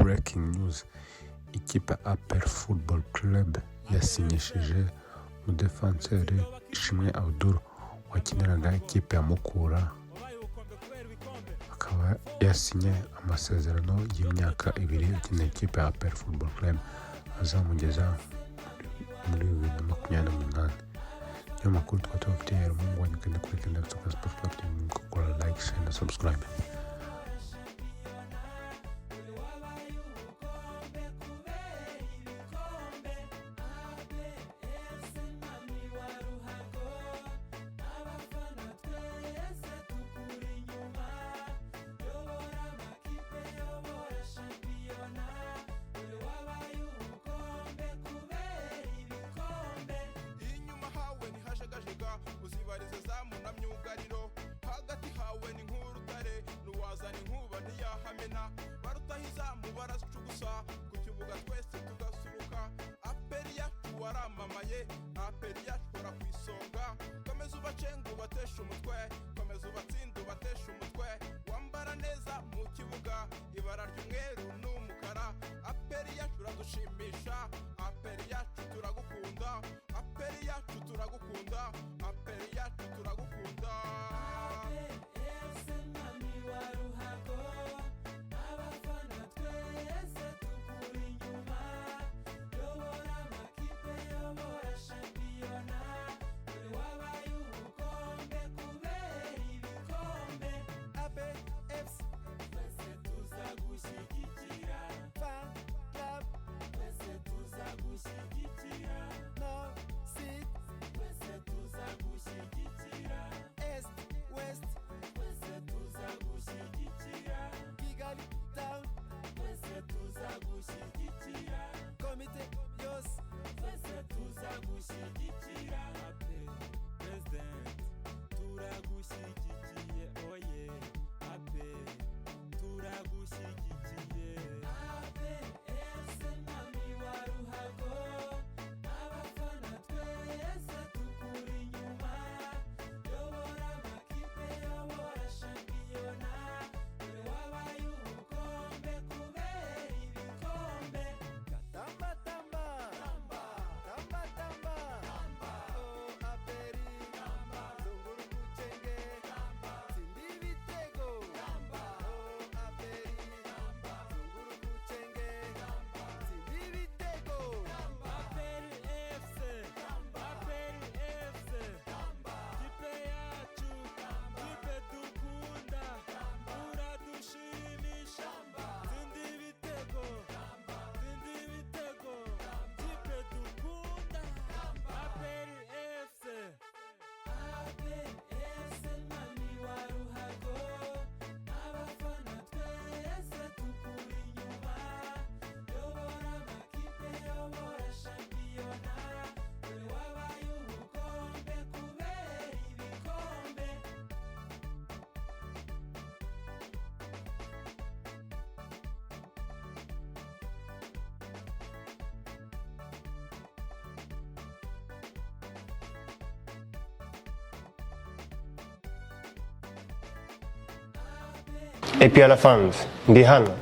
breaking news, ikipe ya APR Football Club yasinyishije umudefanseri Ishimwe Abdul wakiniraga ikipe ya Mukura, akaba yasinye amasezerano y'imyaka 2 ukinira ikipe ya APR Football Club azamugeza muri 2028. Niyo makuru twari tubafitiye rero, mungwanye kandi kuri Kenda Sports Club, mukora like, share na subscribe. Uzibarize zamu na myugariro, hagati hawe ni nk'urutare, nuwazana inkuba ntiyahamena, barutahizamu baracugusa, ku kibuga twese tugasuruka, APR yacu waramamaye, APR yacu hora ku isonga, komeza ubacenga ubatesha umutwe, komeza ubatsinda ubatesha umutwe, wambara neza mu kibuga, ibara ry'umweru n'umukara, APR yacu uradushimisha, APR yacu turagukunda, APR yacu turagukunda, APR yacu turagukunda. Komite yose twese tuzagushyigikira, President turagushyigikiye, oye APR turagushyigikiye. APR mwami wa ruhago, abafana twese tukuri inyuma, yobora amakipe yobora shampiyona, dore wabaye ubukombe kubera ibikombe. Tamba tamba tamba tamba tamba tamba, oh APR tamba, zunguru kuchenge tamba, sindi ibitego tamba, oh APR tamba, zunguru kuchenge tamba, sindi ibitego tamba. APR FC tamba, APR FC tamba, kipe yacu tamba, kipe dukunda tamba, uradushimisha tamba, sindi ibitego tamba, sindi ibitego tamba, kipe dukunda tamba, APR FC. APR FC mwami wa ruhago, abafana twese tukuri inyuma, yobora amakipe yobora shampiyona, dore wabaye ubukombe kubera ibikombe. APR fans, ndi hano